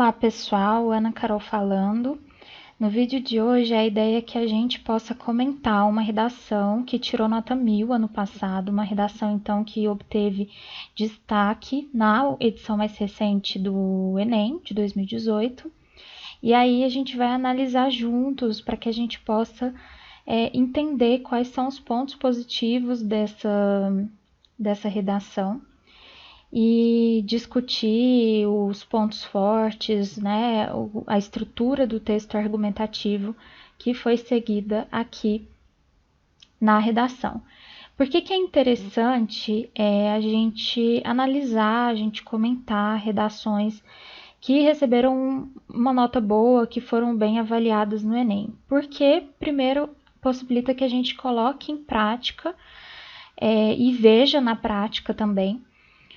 Olá pessoal, Ana Carol falando. No vídeo de hoje a ideia é que a gente possa comentar uma redação que tirou nota 1000 ano passado, uma redação então que obteve destaque na edição mais recente do Enem de 2018. E aí a gente vai analisar juntos para que a gente possa entender quais são os pontos positivos dessa redação e discutir os pontos fortes, né, a estrutura do texto argumentativo que foi seguida aqui na redação. Por que é interessante a gente analisar, a gente comentar redações que receberam uma nota boa, que foram bem avaliadas no Enem? Porque, primeiro, possibilita que a gente coloque em prática e veja na prática também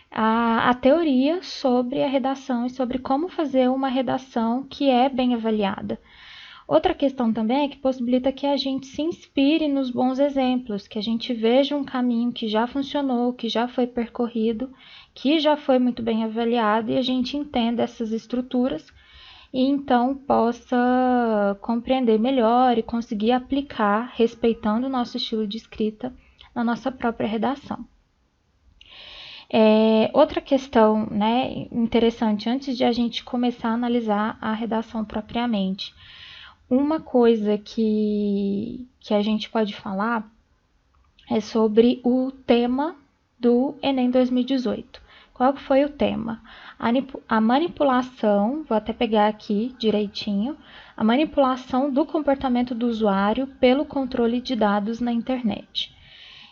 a teoria sobre a redação e sobre como fazer uma redação que é bem avaliada. Outra questão também é que possibilita que a gente se inspire nos bons exemplos, que a gente veja um caminho que já funcionou, que já foi percorrido, que já foi muito bem avaliado e a gente entenda essas estruturas e então possa compreender melhor e conseguir aplicar, respeitando o nosso estilo de escrita, na nossa própria redação. Outra questão, né, interessante, antes de a gente começar a analisar a redação propriamente, uma coisa que a gente pode falar é sobre o tema do Enem 2018. Qual foi o tema? A manipulação, vou até pegar aqui direitinho, a manipulação do comportamento do usuário pelo controle de dados na internet.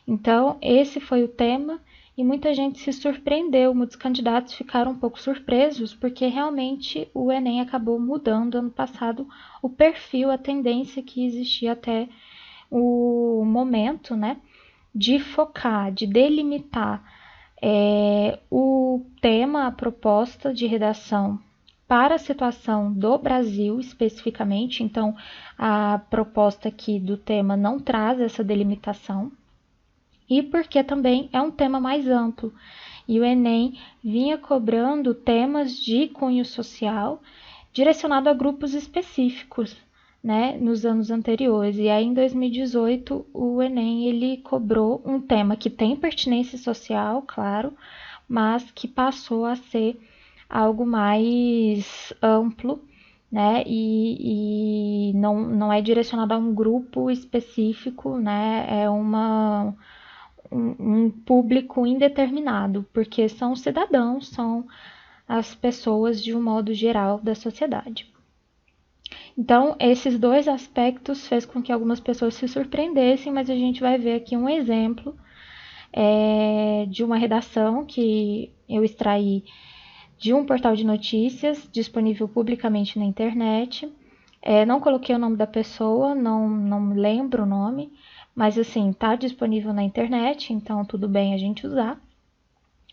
Então, esse foi o tema e muita gente se surpreendeu, muitos candidatos ficaram um pouco surpresos, porque realmente o Enem acabou mudando ano passado o perfil, a tendência que existia até o momento, né, de focar, de delimitar o tema, a proposta de redação para a situação do Brasil especificamente. Então, a proposta aqui do tema não traz essa delimitação, e porque também é um tema mais amplo. E o Enem vinha cobrando temas de cunho social direcionado a grupos específicos, né, nos anos anteriores. E aí, em 2018, o Enem ele cobrou um tema que tem pertinência social, claro, mas que passou a ser algo mais amplo, né, e não é direcionado a um grupo específico, né, é um público indeterminado, porque são os cidadãos, são as pessoas de um modo geral da sociedade. Então, esses dois aspectos fez com que algumas pessoas se surpreendessem, mas a gente vai ver aqui um exemplo de uma redação que eu extraí de um portal de notícias disponível publicamente na internet. Não coloquei o nome da pessoa, não lembro o nome, mas assim, tá disponível na internet, então tudo bem a gente usar.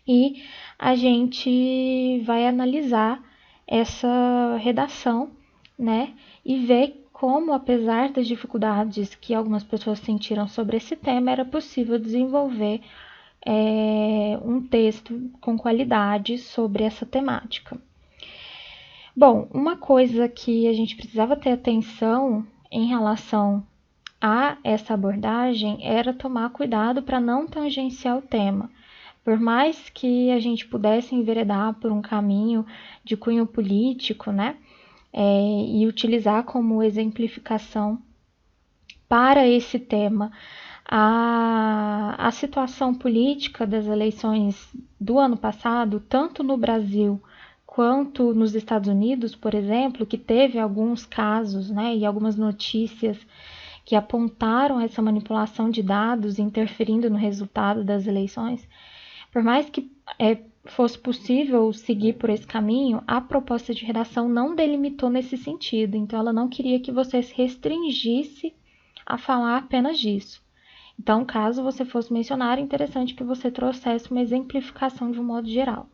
E a gente vai analisar essa redação, né? E ver como, apesar das dificuldades que algumas pessoas sentiram sobre esse tema, era possível desenvolver um texto com qualidade sobre essa temática. Bom, uma coisa que a gente precisava ter atenção em relação a essa abordagem era tomar cuidado para não tangenciar o tema. Por mais que a gente pudesse enveredar por um caminho de cunho político, né, e utilizar como exemplificação para esse tema a situação política das eleições do ano passado, tanto no Brasil quanto nos Estados Unidos, por exemplo, que teve alguns casos, né, e algumas notícias que apontaram essa manipulação de dados interferindo no resultado das eleições. Por mais que fosse possível seguir por esse caminho, a proposta de redação não delimitou nesse sentido, então ela não queria que você se restringisse a falar apenas disso. Então, caso você fosse mencionar, é interessante que você trouxesse uma exemplificação de um modo geral.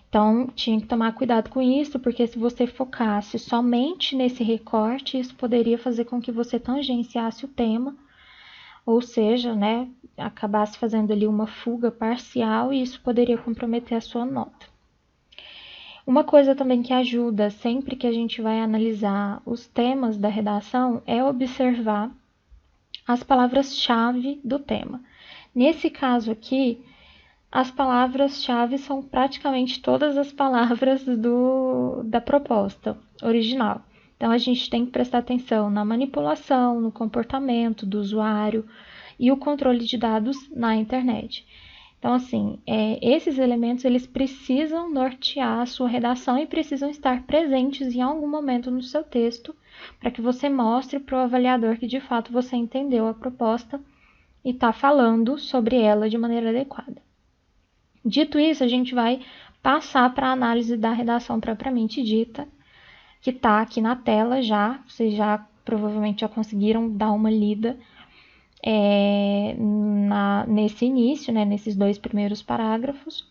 Então, tinha que tomar cuidado com isso, porque se você focasse somente nesse recorte, isso poderia fazer com que você tangenciasse o tema, ou seja, né, acabasse fazendo ali uma fuga parcial e isso poderia comprometer a sua nota. Uma coisa também que ajuda sempre que a gente vai analisar os temas da redação é observar as palavras-chave do tema. Nesse caso aqui, as palavras-chave são praticamente todas as palavras da proposta original. Então, a gente tem que prestar atenção na manipulação, no comportamento do usuário e o controle de dados na internet. Então, assim, esses elementos eles precisam nortear a sua redação e precisam estar presentes em algum momento no seu texto para que você mostre para o avaliador que de fato você entendeu a proposta e está falando sobre ela de maneira adequada. Dito isso, a gente vai passar para a análise da redação propriamente dita, que está aqui na tela já. Vocês já provavelmente já conseguiram dar uma lida nesse início, né, nesses 2 primeiros parágrafos.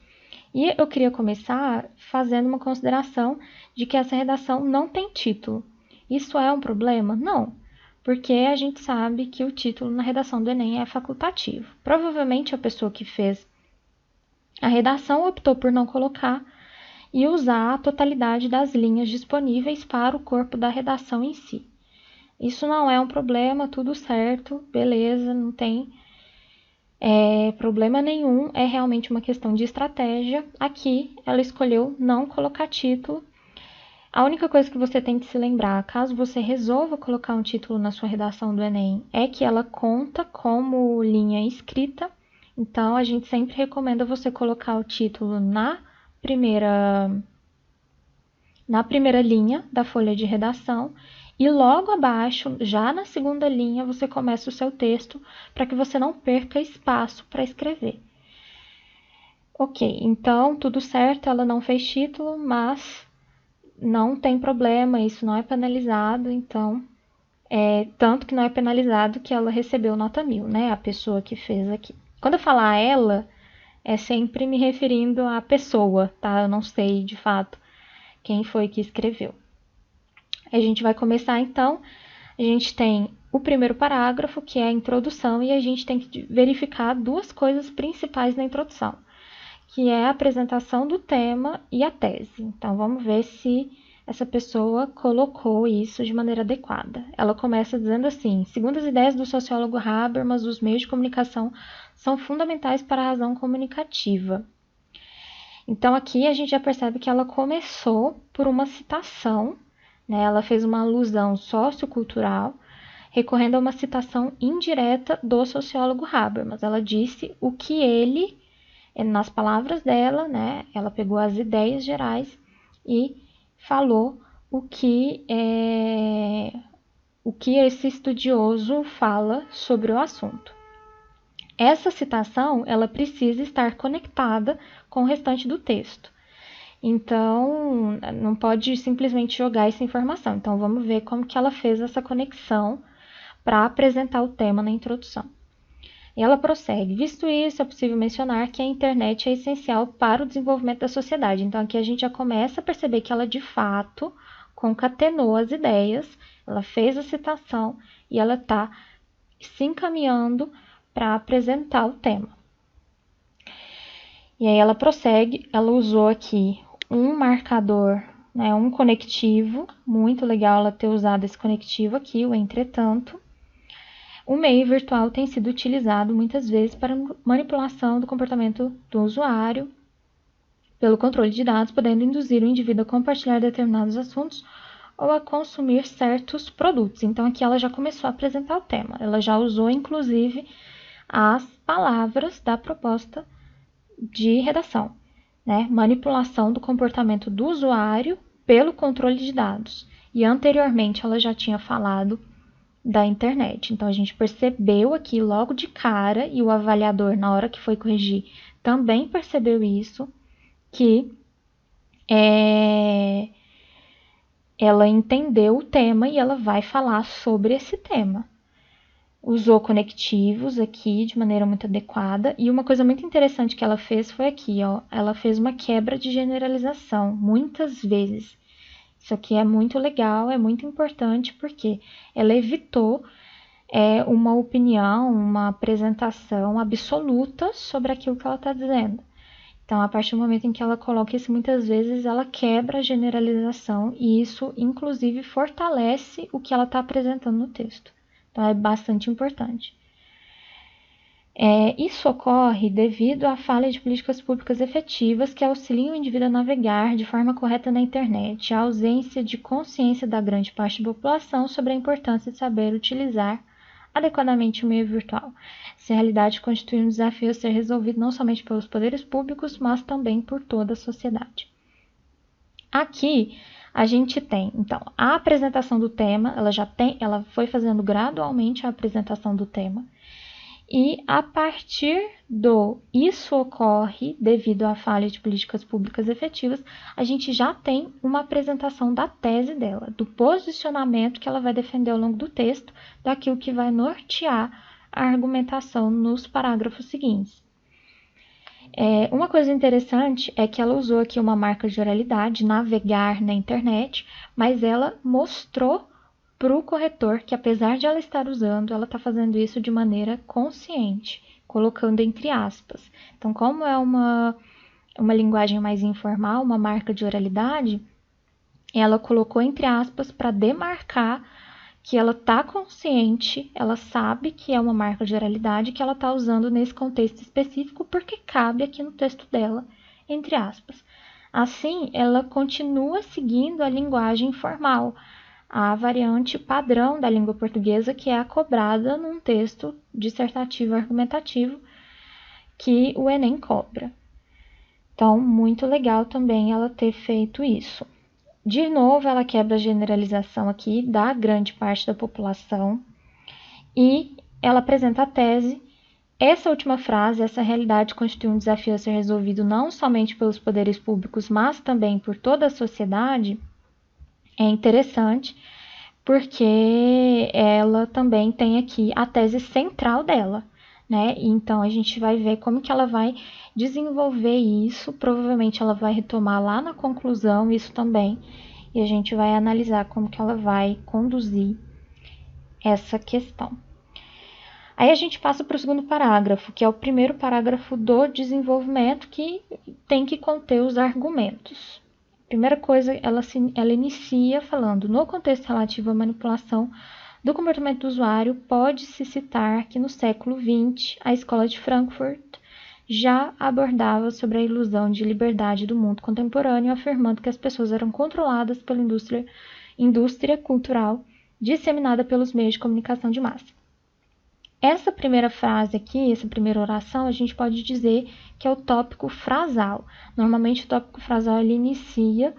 E eu queria começar fazendo uma consideração de que essa redação não tem título. Isso é um problema? Não, porque a gente sabe que o título na redação do Enem é facultativo. Provavelmente a pessoa que fez a redação optou por não colocar e usar a totalidade das linhas disponíveis para o corpo da redação em si. Isso não é um problema, tudo certo, beleza, não tem problema nenhum, é realmente uma questão de estratégia. Aqui ela escolheu não colocar título. A única coisa que você tem que se lembrar, caso você resolva colocar um título na sua redação do Enem, é que ela conta como linha escrita. Então, a gente sempre recomenda você colocar o título na primeira linha da folha de redação e logo abaixo, já na segunda linha, você começa o seu texto para que você não perca espaço para escrever. Ok, então tudo certo, ela não fez título, mas não tem problema, isso não é penalizado, então, tanto que não é penalizado que ela recebeu nota 1000, né, a pessoa que fez aqui. Quando eu falar ela, é sempre me referindo à pessoa, tá? Eu não sei, de fato, quem foi que escreveu. A gente vai começar, então, a gente tem o primeiro parágrafo, que é a introdução, e a gente tem que verificar 2 coisas principais na introdução, que é a apresentação do tema e a tese. Então, vamos ver se essa pessoa colocou isso de maneira adequada. Ela começa dizendo assim: segundo as ideias do sociólogo Habermas, os meios de comunicação são fundamentais para a razão comunicativa. Então, aqui a gente já percebe que ela começou por uma citação, né? Ela fez uma alusão sociocultural, recorrendo a uma citação indireta do sociólogo Habermas. Ela disse o que ele, nas palavras dela, né? Ela pegou as ideias gerais e falou o que esse estudioso fala sobre o assunto. Essa citação, ela precisa estar conectada com o restante do texto. Então, não pode simplesmente jogar essa informação. Então, vamos ver como que ela fez essa conexão para apresentar o tema na introdução. E ela prossegue: visto isso, é possível mencionar que a internet é essencial para o desenvolvimento da sociedade. Então, aqui a gente já começa a perceber que ela, de fato, concatenou as ideias, ela fez a citação e ela está se encaminhando para apresentar o tema. E aí ela prossegue, ela usou aqui um marcador, né, um conectivo, muito legal ela ter usado esse conectivo aqui, o entretanto. O meio virtual tem sido utilizado muitas vezes para manipulação do comportamento do usuário, pelo controle de dados, podendo induzir o indivíduo a compartilhar determinados assuntos ou a consumir certos produtos. Então, aqui ela já começou a apresentar o tema. Ela já usou, inclusive, as palavras da proposta de redação, né? Manipulação do comportamento do usuário pelo controle de dados. E anteriormente ela já tinha falado da internet. Então, a gente percebeu aqui logo de cara, e o avaliador, na hora que foi corrigir, também percebeu isso, que ela entendeu o tema e ela vai falar sobre esse tema. Usou conectivos aqui de maneira muito adequada. E uma coisa muito interessante que ela fez foi aqui, ó. Ela fez uma quebra de generalização, muitas vezes. Isso aqui é muito legal, é muito importante, porque ela evitou uma opinião, uma apresentação absoluta sobre aquilo que ela está dizendo. Então, a partir do momento em que ela coloca isso, muitas vezes ela quebra a generalização e isso, inclusive, fortalece o que ela está apresentando no texto. Então, é bastante importante. Isso ocorre devido à falha de políticas públicas efetivas que auxiliam o indivíduo a navegar de forma correta na internet, a ausência de consciência da grande parte da população sobre a importância de saber utilizar adequadamente o meio virtual. Essa realidade constitui um desafio a ser resolvido não somente pelos poderes públicos, mas também por toda a sociedade. Aqui a gente tem, então, a apresentação do tema, ela foi fazendo gradualmente a apresentação do tema, e a partir do isso ocorre devido à falha de políticas públicas efetivas, a gente já tem uma apresentação da tese dela, do posicionamento que ela vai defender ao longo do texto, daquilo que vai nortear a argumentação nos parágrafos seguintes. Uma coisa interessante é que ela usou aqui uma marca de oralidade, navegar na internet, mas ela mostrou para o corretor que, apesar de ela estar usando, ela está fazendo isso de maneira consciente, colocando entre aspas. Então, como é uma linguagem mais informal, uma marca de oralidade, ela colocou entre aspas para demarcar que ela está consciente, ela sabe que é uma marca de oralidade que ela está usando nesse contexto específico porque cabe aqui no texto dela, entre aspas. Assim, ela continua seguindo a linguagem formal, a variante padrão da língua portuguesa que é a cobrada num texto dissertativo argumentativo que o Enem cobra. Então, muito legal também ela ter feito isso. De novo, ela quebra a generalização aqui da grande parte da população e ela apresenta a tese. Essa última frase, essa realidade constitui um desafio a ser resolvido não somente pelos poderes públicos, mas também por toda a sociedade. É interessante porque ela também tem aqui a tese central dela, né? Então, a gente vai ver como que ela vai desenvolver isso. Provavelmente, ela vai retomar lá na conclusão isso também. E a gente vai analisar como que ela vai conduzir essa questão. Aí a gente passa para o segundo parágrafo, que é o primeiro parágrafo do desenvolvimento, que tem que conter os argumentos. Primeira coisa, ela inicia falando, no contexto relativo à manipulação do comportamento do usuário, pode-se citar que no século XX, a escola de Frankfurt já abordava sobre a ilusão de liberdade do mundo contemporâneo, afirmando que as pessoas eram controladas pela indústria cultural disseminada pelos meios de comunicação de massa. Essa primeira frase aqui, essa primeira oração, a gente pode dizer que é o tópico frasal. Normalmente o tópico frasal ele inicia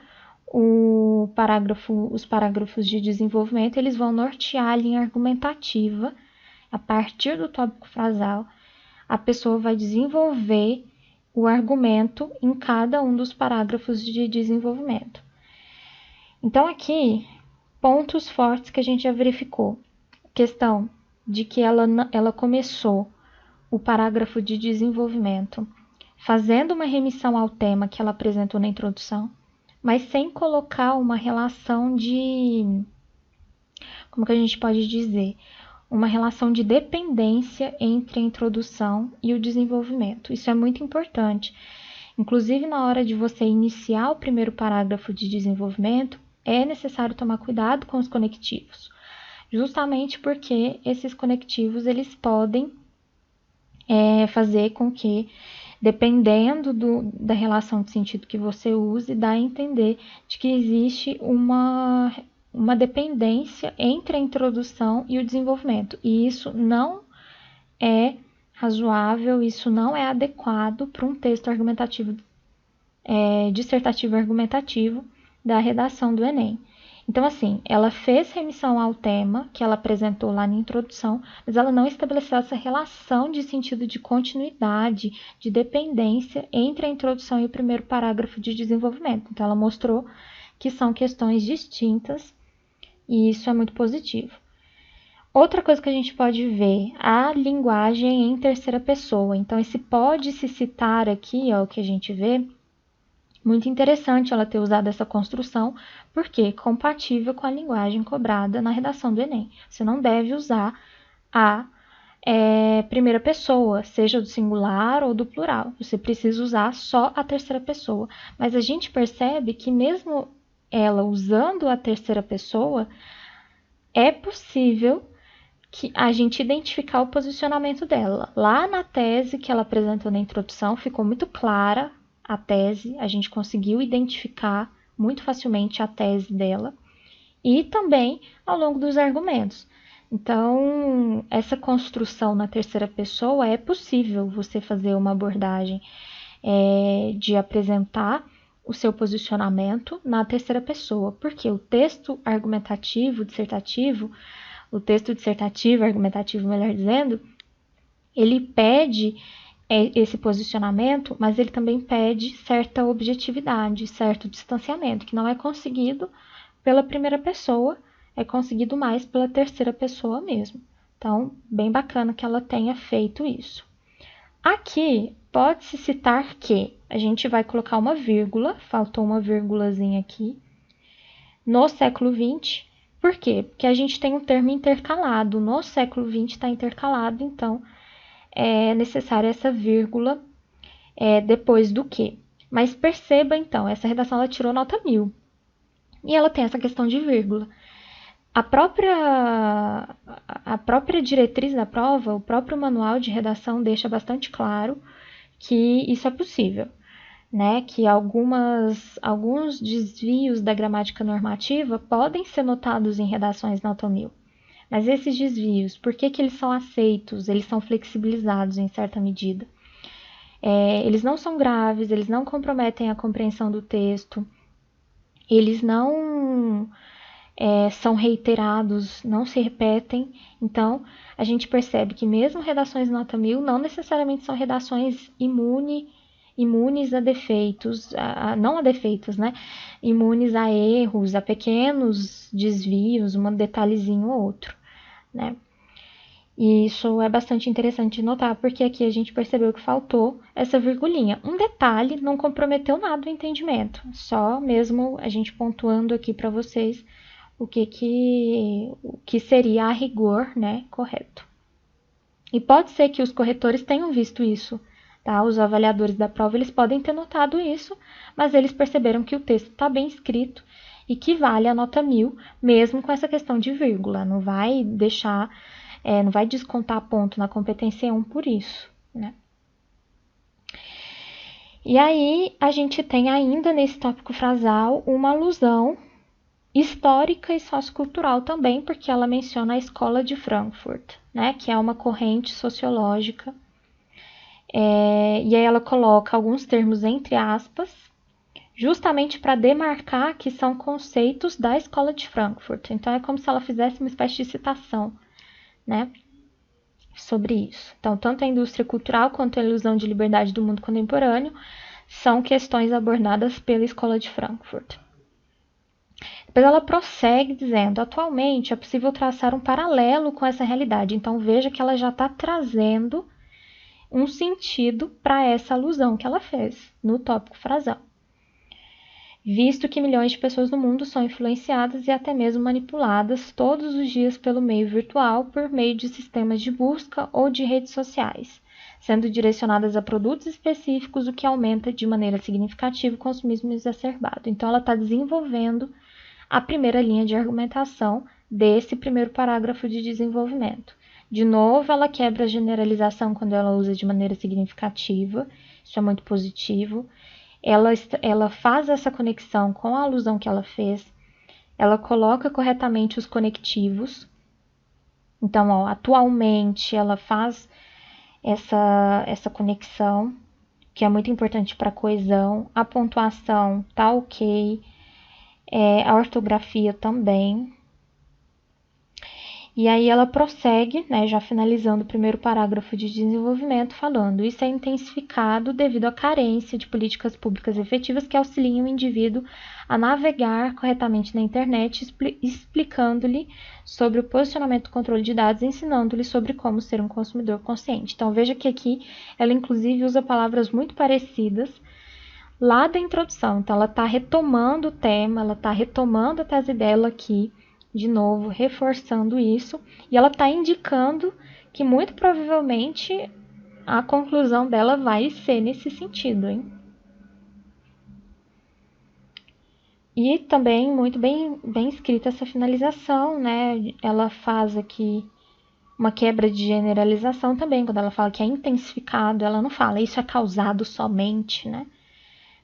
os parágrafos de desenvolvimento, eles vão nortear a linha argumentativa. A partir do tópico frasal, a pessoa vai desenvolver o argumento em cada um dos parágrafos de desenvolvimento. Então, aqui, pontos fortes que a gente já verificou. Questão de que ela começou o parágrafo de desenvolvimento fazendo uma remissão ao tema que ela apresentou na introdução, mas sem colocar uma relação de... como que a gente pode dizer? Uma relação de dependência entre a introdução e o desenvolvimento. Isso é muito importante. Inclusive, na hora de você iniciar o primeiro parágrafo de desenvolvimento, é necessário tomar cuidado com os conectivos. Justamente porque esses conectivos, eles podem fazer com que, dependendo da relação de sentido que você use, dá a entender de que existe uma dependência entre a introdução e o desenvolvimento. E isso não é razoável, isso não é adequado para um texto argumentativo, dissertativo argumentativo da redação do Enem. Então, assim, ela fez remissão ao tema que ela apresentou lá na introdução, mas ela não estabeleceu essa relação de sentido de continuidade, de dependência entre a introdução e o primeiro parágrafo de desenvolvimento. Então, ela mostrou que são questões distintas e isso é muito positivo. Outra coisa que a gente pode ver, a linguagem em terceira pessoa. Então, esse pode-se citar aqui, ó, o que a gente vê, muito interessante ela ter usado essa construção, porque é compatível com a linguagem cobrada na redação do Enem. Você não deve usar a primeira pessoa, seja do singular ou do plural. Você precisa usar só a terceira pessoa. Mas a gente percebe que mesmo ela usando a terceira pessoa, é possível que a gente identificar o posicionamento dela. Lá na tese que ela apresentou na introdução, ficou muito clara a tese, a gente conseguiu identificar muito facilmente a tese dela e também ao longo dos argumentos. Então, essa construção na terceira pessoa é possível você fazer uma abordagem de apresentar o seu posicionamento na terceira pessoa, porque o texto argumentativo, dissertativo, argumentativo, melhor dizendo, ele pede esse posicionamento, mas ele também pede certa objetividade, certo distanciamento, que não é conseguido pela primeira pessoa, é conseguido mais pela terceira pessoa mesmo. Então, bem bacana que ela tenha feito isso. Aqui, pode-se citar que a gente vai colocar uma vírgula, faltou uma vírgulazinha aqui, no século XX. Por quê? Porque a gente tem um termo intercalado, no século XX está intercalado, então é necessária essa vírgula depois do que. Mas perceba, então, essa redação ela tirou nota 1000. E ela tem essa questão de vírgula. A própria diretriz da prova, o próprio manual de redação deixa bastante claro que isso é possível, né? Que alguns desvios da gramática normativa podem ser notados em redações nota 1000. Mas esses desvios, por que eles são aceitos? Eles são flexibilizados em certa medida. Eles não são graves, eles não comprometem a compreensão do texto, eles não são reiterados, não se repetem. Então, a gente percebe que mesmo redações nota 1000 não necessariamente são redações imunes a defeitos, não a defeitos, né? Imunes a erros, a pequenos desvios, um detalhezinho ou outro, né? E isso é bastante interessante de notar, porque aqui a gente percebeu que faltou essa virgulinha. Um detalhe não comprometeu nada o entendimento, só mesmo a gente pontuando aqui para vocês o que seria a rigor, né, correto. E pode ser que os corretores tenham visto isso, tá? Os avaliadores da prova, eles podem ter notado isso, mas eles perceberam que o texto está bem escrito e que vale a nota 1000, mesmo com essa questão de vírgula. Não vai não vai descontar ponto na competência 1 por isso, né? E aí, a gente tem ainda nesse tópico frasal uma alusão histórica e sociocultural também, porque ela menciona a Escola de Frankfurt, né, que é uma corrente sociológica. E aí ela coloca alguns termos entre aspas, justamente para demarcar que são conceitos da Escola de Frankfurt. Então, é como se ela fizesse uma espécie de citação, né, sobre isso. Então, tanto a indústria cultural quanto a ilusão de liberdade do mundo contemporâneo são questões abordadas pela Escola de Frankfurt. Depois ela prossegue dizendo, atualmente é possível traçar um paralelo com essa realidade. Então veja que ela já está trazendo um sentido para essa alusão que ela fez no tópico frasal. Visto que milhões de pessoas no mundo são influenciadas e até mesmo manipuladas todos os dias pelo meio virtual por meio de sistemas de busca ou de redes sociais, sendo direcionadas a produtos específicos, o que aumenta de maneira significativa o consumismo exacerbado. Então ela está desenvolvendo a primeira linha de argumentação desse primeiro parágrafo de desenvolvimento. De novo, ela quebra a generalização quando ela usa de maneira significativa, isso é muito positivo. Ela faz essa conexão com a alusão que ela fez, ela coloca corretamente os conectivos. Então, atualmente, ela faz essa conexão, que é muito importante para a coesão, a pontuação tá ok, a ortografia também. E aí ela prossegue, né, já finalizando o primeiro parágrafo de desenvolvimento, falando: isso é intensificado devido à carência de políticas públicas efetivas que auxiliem o indivíduo a navegar corretamente na internet, explicando-lhe sobre o posicionamento do controle de dados, ensinando-lhe sobre como ser um consumidor consciente. Então veja que aqui ela inclusive usa palavras muito parecidas lá da introdução. Então ela está retomando o tema, ela está retomando a tese dela aqui, de novo, reforçando isso, e ela está indicando que muito provavelmente a conclusão dela vai ser nesse sentido, hein? E também muito bem escrita essa finalização, né? Ela faz aqui uma quebra de generalização também, quando ela fala que é intensificado, ela não fala isso é causado somente, né?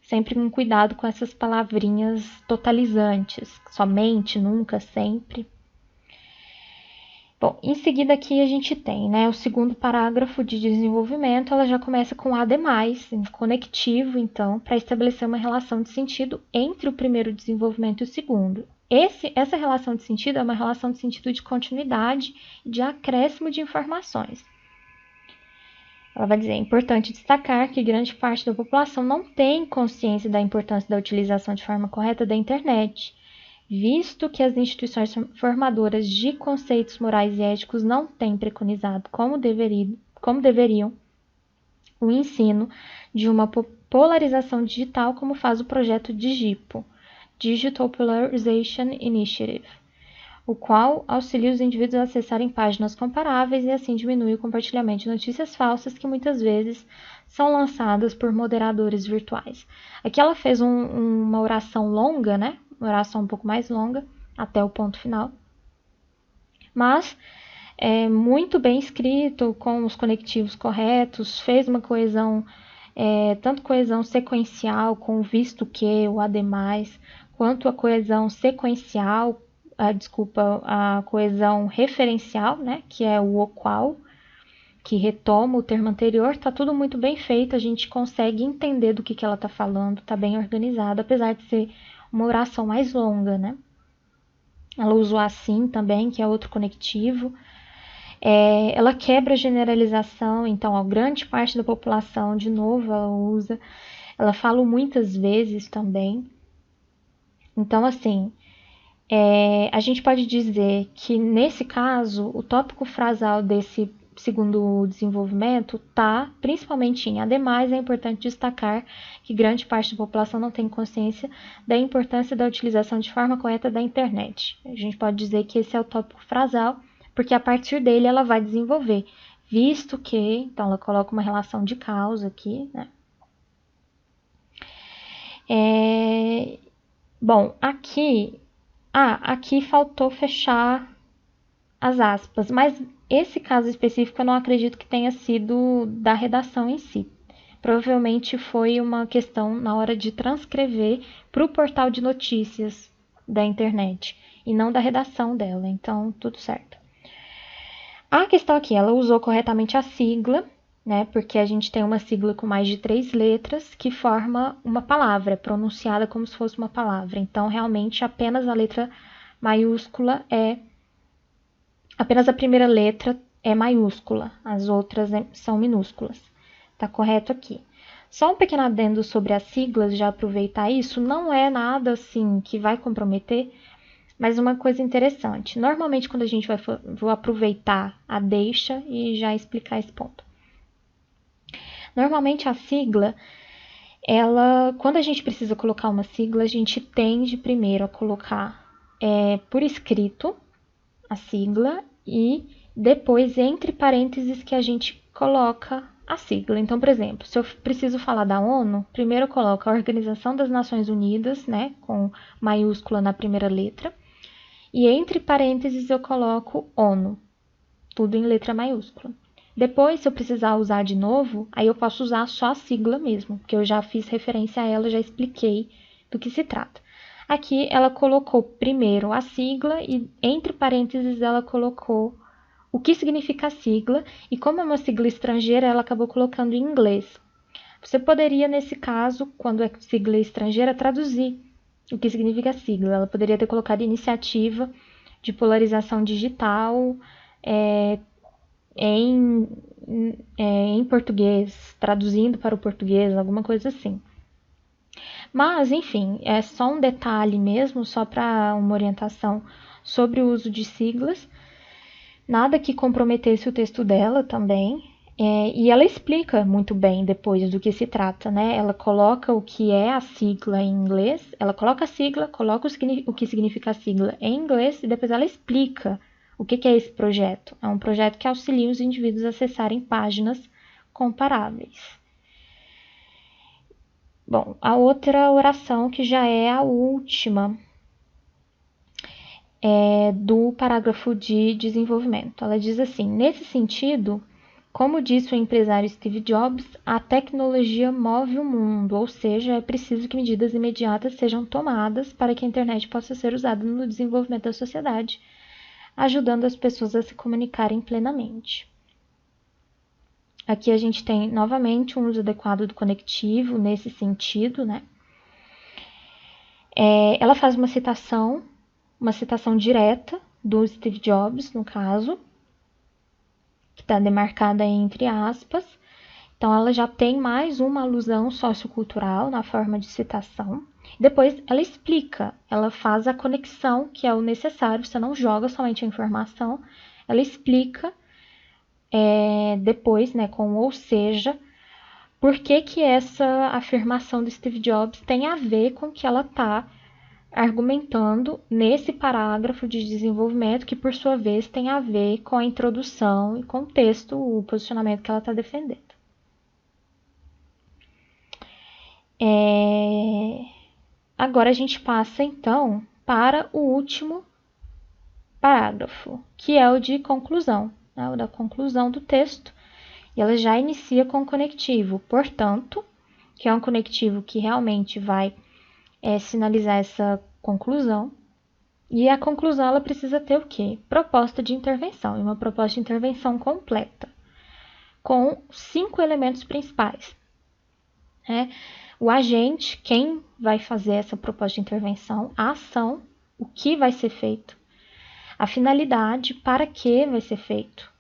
Sempre com cuidado com essas palavrinhas totalizantes, somente, nunca, sempre. Bom, em seguida aqui a gente tem, né, o segundo parágrafo de desenvolvimento, ela já começa com a demais, conectivo, então, para estabelecer uma relação de sentido entre o primeiro desenvolvimento e o segundo. Essa relação de sentido é uma relação de sentido de continuidade e de acréscimo de informações. Ela vai dizer, é importante destacar que grande parte da população não tem consciência da importância da utilização de forma correta da internet, visto que as instituições formadoras de conceitos morais e éticos não têm preconizado como deveriam o ensino de uma polarização digital como faz o projeto DIGIPO, Digital Polarization Initiative, o qual auxilia os indivíduos a acessarem páginas comparáveis e assim diminui o compartilhamento de notícias falsas que muitas vezes são lançadas por moderadores virtuais. Aqui ela fez uma oração longa, né? Uma oração um pouco mais longa, até o ponto final. Mas é muito bem escrito, com os conectivos corretos, fez uma coesão, tanto coesão sequencial, com o visto que, o ademais, quanto a coesão sequencial, a coesão referencial, né, que é o qual, que retoma o termo anterior, tá tudo muito bem feito, a gente consegue entender do que ela tá falando, tá bem organizado, apesar de ser uma oração mais longa, né. Ela usou assim também, que é outro conectivo. Ela quebra a generalização, então a grande parte da população, de novo, ela usa. Ela fala muitas vezes também. Então, assim, a gente pode dizer que, nesse caso, o tópico frasal desse segundo desenvolvimento está principalmente em ademais, é importante destacar que grande parte da população não tem consciência da importância da utilização de forma correta da internet. A gente pode dizer que esse é o tópico frasal, porque a partir dele ela vai desenvolver, visto que, então ela coloca uma relação de causa aqui, né? Bom, aqui faltou fechar as aspas, mas esse caso específico eu não acredito que tenha sido da redação em si. Provavelmente foi uma questão na hora de transcrever para o portal de notícias da internet e não da redação dela, então tudo certo. A questão aqui, ela usou corretamente a sigla, né? Porque a gente tem uma sigla com mais de 3 letras que forma uma palavra, pronunciada como se fosse uma palavra. Então, realmente, apenas a letra maiúscula apenas a primeira letra é maiúscula, as outras são minúsculas. Tá correto aqui. Só um pequeno adendo sobre as siglas, já aproveitar isso, não é nada assim que vai comprometer, mas uma coisa interessante. Normalmente, quando a gente vou aproveitar a deixa e já explicar esse ponto. Normalmente, a sigla, quando a gente precisa colocar uma sigla, a gente tende primeiro a colocar por escrito a sigla e depois, entre parênteses, que a gente coloca a sigla. Então, por exemplo, se eu preciso falar da ONU, primeiro eu coloco a Organização das Nações Unidas, né, com maiúscula na primeira letra, e entre parênteses eu coloco ONU, tudo em letra maiúscula. Depois, se eu precisar usar de novo, aí eu posso usar só a sigla mesmo, porque eu já fiz referência a ela, já expliquei do que se trata. Aqui ela colocou primeiro a sigla e entre parênteses ela colocou o que significa a sigla e como é uma sigla estrangeira ela acabou colocando em inglês. Você poderia, nesse caso, quando é sigla estrangeira, traduzir o que significa a sigla. Ela poderia ter colocado Iniciativa de Polarização Digital em português, traduzindo para o português, alguma coisa assim. Mas, enfim, é só um detalhe mesmo, só para uma orientação sobre o uso de siglas. Nada que comprometesse o texto dela também. E ela explica muito bem depois do que se trata, né? Ela coloca o que é a sigla em inglês, ela coloca a sigla, coloca o que significa a sigla em inglês e depois ela explica O que é esse projeto? É um projeto que auxilia os indivíduos a acessarem páginas comparáveis. Bom, a outra oração, que já é a última, do parágrafo de desenvolvimento. Ela diz assim: nesse sentido, como disse o empresário Steve Jobs, a tecnologia move o mundo, ou seja, é preciso que medidas imediatas sejam tomadas para que a internet possa ser usada no desenvolvimento da sociedade, ajudando as pessoas a se comunicarem plenamente. Aqui a gente tem novamente um uso adequado do conectivo nesse sentido, né? Ela faz uma citação direta do Steve Jobs, no caso, que está demarcada entre aspas. Então, ela já tem mais uma alusão sociocultural na forma de citação. Depois, ela explica, ela faz a conexão, que é o necessário, você não joga somente a informação, ela explica depois, né, com ou seja, por que essa afirmação do Steve Jobs tem a ver com o que ela está argumentando nesse parágrafo de desenvolvimento, que por sua vez tem a ver com a introdução e com o texto, o posicionamento que ela está defendendo. Agora a gente passa então para o último parágrafo, que é o de conclusão, né, o da conclusão do texto, e ela já inicia com o conectivo, portanto, que é um conectivo que realmente vai sinalizar essa conclusão. E a conclusão ela precisa ter o quê? Proposta de intervenção, e uma proposta de intervenção completa, com 5 elementos principais. O agente, quem vai fazer essa proposta de intervenção, a ação, o que vai ser feito, a finalidade, para que vai ser feito,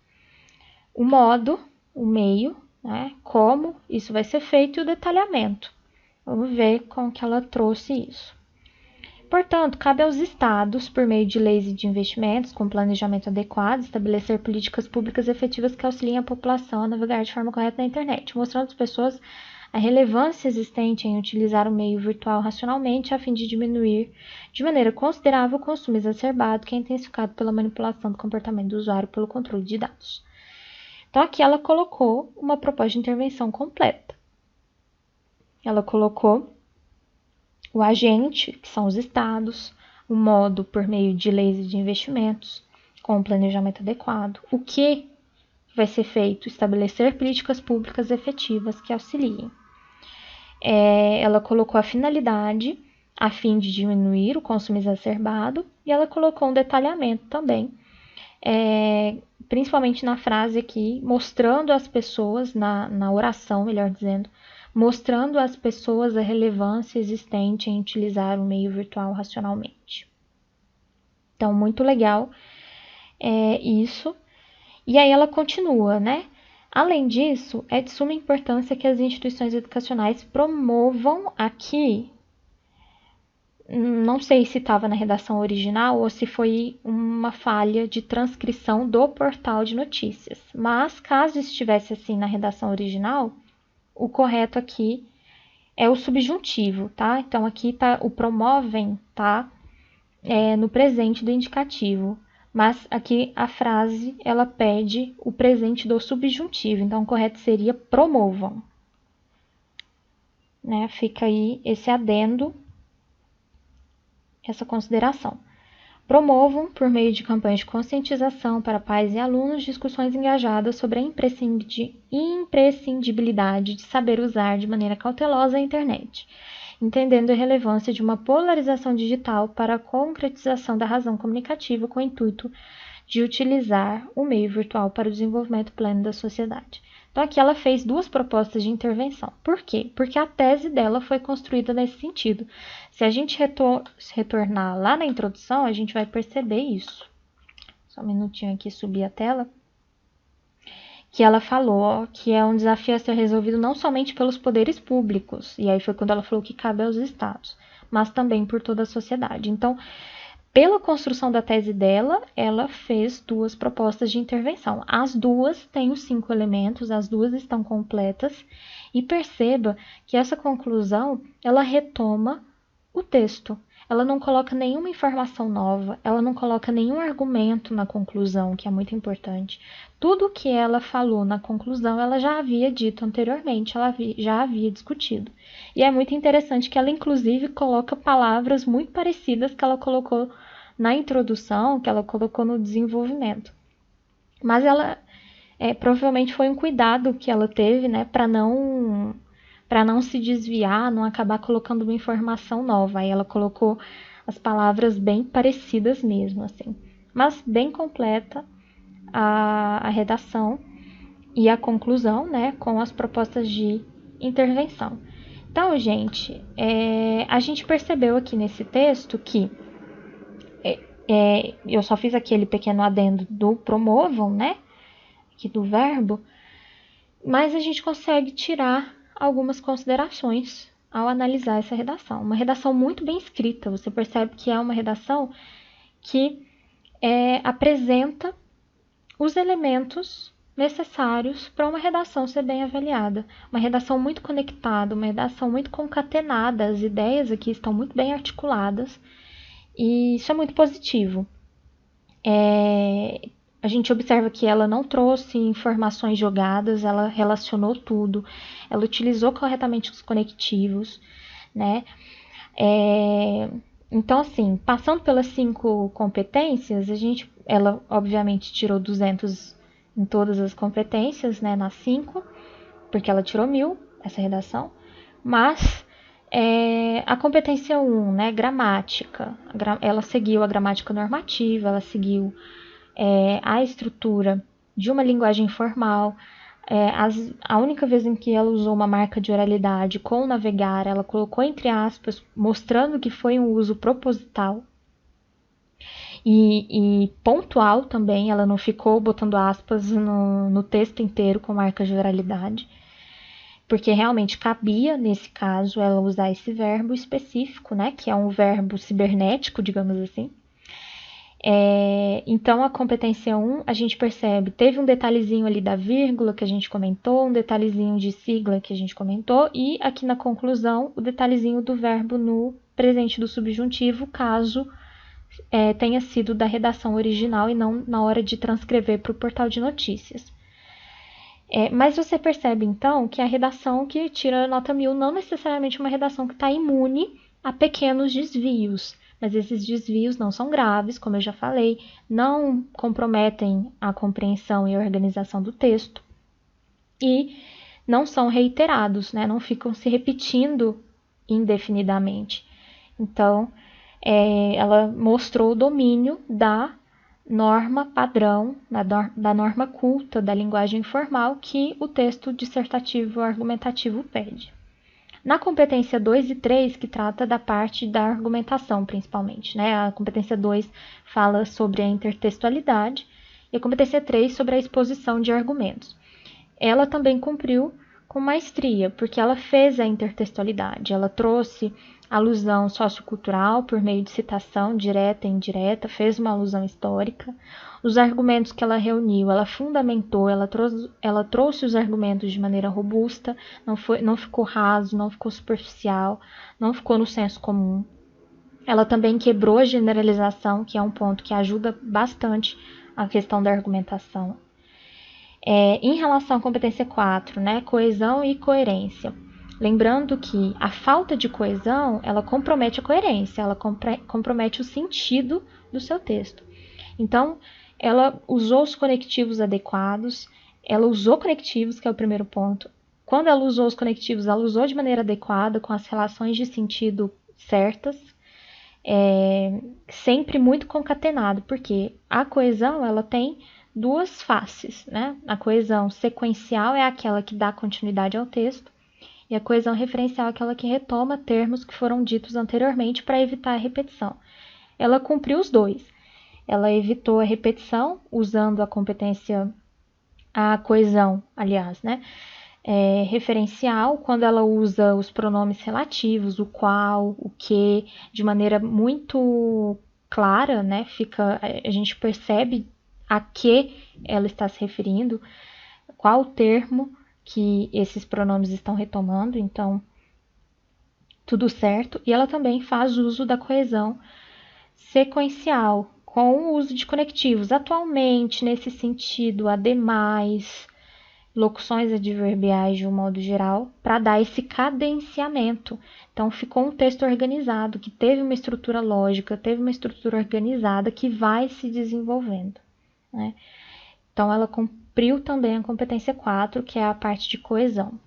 o modo, o meio, né, como isso vai ser feito e o detalhamento. Vamos ver como que ela trouxe isso. Portanto, cabe aos estados, por meio de leis e de investimentos, com planejamento adequado, estabelecer políticas públicas efetivas que auxiliem a população a navegar de forma correta na internet, mostrando às pessoas a relevância existente em utilizar o meio virtual racionalmente a fim de diminuir de maneira considerável o consumo exacerbado que é intensificado pela manipulação do comportamento do usuário pelo controle de dados. Então, aqui ela colocou uma proposta de intervenção completa. Ela colocou o agente, que são os estados, o modo por meio de leis e de investimentos, com um planejamento adequado, o que vai ser feito, estabelecer políticas públicas efetivas que auxiliem. Ela colocou a finalidade, a fim de diminuir o consumo exacerbado, e ela colocou um detalhamento também, principalmente na frase aqui, mostrando às pessoas, na oração, melhor dizendo, mostrando às pessoas a relevância existente em utilizar o meio virtual racionalmente. Então, muito legal isso. E aí ela continua, né? Além disso, é de suma importância que as instituições educacionais promovam aqui, não sei se estava na redação original ou se foi uma falha de transcrição do portal de notícias, mas caso estivesse assim na redação original, o correto aqui é o subjuntivo, tá? Então, aqui tá o promovem, tá? No presente do indicativo. Mas aqui a frase, ela pede o presente do subjuntivo. Então, o correto seria promovam. Né? Fica aí esse adendo, essa consideração. Promovam, por meio de campanhas de conscientização para pais e alunos, discussões engajadas sobre a imprescindibilidade de saber usar de maneira cautelosa a internet, entendendo a relevância de uma polarização digital para a concretização da razão comunicativa com o intuito de utilizar o meio virtual para o desenvolvimento pleno da sociedade. Então, aqui ela fez 2 propostas de intervenção. Por quê? Porque a tese dela foi construída nesse sentido. Se a gente retornar lá na introdução, a gente vai perceber isso. Só um minutinho aqui, subir a tela. Que ela falou que é um desafio a ser resolvido não somente pelos poderes públicos, e aí foi quando ela falou que cabe aos estados, mas também por toda a sociedade. Então, pela construção da tese dela, ela fez 2 propostas de intervenção. As 2 têm os 5 elementos, as 2 estão completas, e perceba que essa conclusão, ela retoma o texto. ela não coloca nenhuma informação nova, ela não coloca nenhum argumento na conclusão, que é muito importante. Tudo que ela falou na conclusão, ela já havia dito anteriormente, ela já havia discutido. E é muito interessante que ela, inclusive, coloca palavras muito parecidas que ela colocou na introdução, que ela colocou no desenvolvimento. Mas ela provavelmente foi um cuidado que ela teve, né, para não se desviar, não acabar colocando uma informação nova. Aí ela colocou as palavras bem parecidas mesmo, assim. Mas bem completa a redação e a conclusão, né, com as propostas de intervenção. Então, gente, a gente percebeu aqui nesse texto que eu só fiz aquele pequeno adendo do promovam, né, aqui do verbo, mas a gente consegue tirar algumas considerações ao analisar essa redação. Uma redação muito bem escrita, você percebe que é uma redação que apresenta os elementos necessários para uma redação ser bem avaliada. Uma redação muito conectada, uma redação muito concatenada, as ideias aqui estão muito bem articuladas e isso é muito positivo. A gente observa que ela não trouxe informações jogadas, ela relacionou tudo, ela utilizou corretamente os conectivos, né? Então, assim, passando pelas 5 competências, ela obviamente tirou 200 em todas as competências, né, nas 5, porque ela tirou 1000, essa redação, mas a competência 1, né, gramática, ela seguiu a gramática normativa, ela seguiu a estrutura de uma linguagem formal. A única vez em que ela usou uma marca de oralidade com o navegar, ela colocou entre aspas, mostrando que foi um uso proposital e pontual também, ela não ficou botando aspas no texto inteiro com marca de oralidade, porque realmente cabia, nesse caso, ela usar esse verbo específico, né, que é um verbo cibernético, digamos assim. Então, a competência 1, a gente percebe, teve um detalhezinho ali da vírgula que a gente comentou, um detalhezinho de sigla que a gente comentou, e aqui na conclusão, o detalhezinho do verbo no presente do subjuntivo, caso tenha sido da redação original e não na hora de transcrever para o portal de notícias. Mas você percebe, então, que a redação que tira a nota 1000 não necessariamente é uma redação que está imune a pequenos desvios, mas esses desvios não são graves, como eu já falei, não comprometem a compreensão e a organização do texto e não são reiterados, né? Não ficam se repetindo indefinidamente. Então, ela mostrou o domínio da norma padrão, da norma culta da linguagem formal que o texto dissertativo argumentativo pede. Na competência 2 e 3, que trata da parte da argumentação, principalmente, né? A competência 2 fala sobre a intertextualidade e a competência 3 sobre a exposição de argumentos. Ela também cumpriu com maestria, porque ela fez a intertextualidade, ela trouxe alusão sociocultural por meio de citação direta e indireta, fez uma alusão histórica. Os argumentos que ela reuniu, ela fundamentou, ela trouxe os argumentos de maneira robusta, não ficou raso, não ficou superficial, não ficou no senso comum. Ela também quebrou a generalização, que é um ponto que ajuda bastante a questão da argumentação. Em relação à competência 4, né, coesão e coerência. Lembrando que a falta de coesão, ela compromete a coerência, ela compromete o sentido do seu texto. Então, ela usou os conectivos adequados, ela usou conectivos, que é o primeiro ponto. Quando ela usou os conectivos, ela usou de maneira adequada, com as relações de sentido certas, sempre muito concatenado, porque a coesão, ela tem 2 faces, né? A coesão sequencial é aquela que dá continuidade ao texto, e a coesão referencial é aquela que retoma termos que foram ditos anteriormente para evitar a repetição. Ela cumpriu os 2. Ela evitou a repetição, usando a coesão, aliás, né? Referencial, quando ela usa os pronomes relativos, o qual, o que, de maneira muito clara, né? A gente percebe a que ela está se referindo, qual o termo que esses pronomes estão retomando. Então, tudo certo, e ela também faz uso da coesão sequencial, com o uso de conectivos. Atualmente, nesse sentido, ademais, locuções adverbiais de um modo geral, para dar esse cadenciamento. Então, ficou um texto organizado, que teve uma estrutura lógica, teve uma estrutura organizada, que vai se desenvolvendo, né? Então, ela cumpriu também a competência 4, que é a parte de coesão.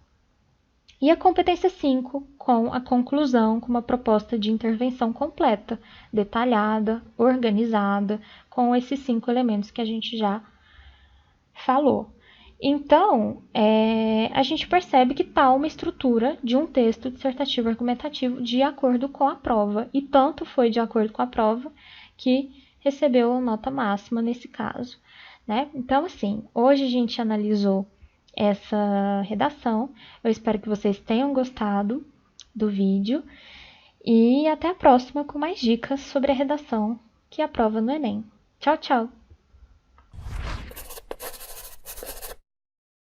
E a competência 5, com a conclusão, com uma proposta de intervenção completa, detalhada, organizada, com esses 5 elementos que a gente já falou. Então, a gente percebe que está uma estrutura de um texto dissertativo argumentativo de acordo com a prova, e tanto foi de acordo com a prova que recebeu a nota máxima nesse caso, né? Então, assim, hoje a gente analisou essa redação. Eu espero que vocês tenham gostado do vídeo e até a próxima com mais dicas sobre a redação que aprova no Enem. Tchau, tchau!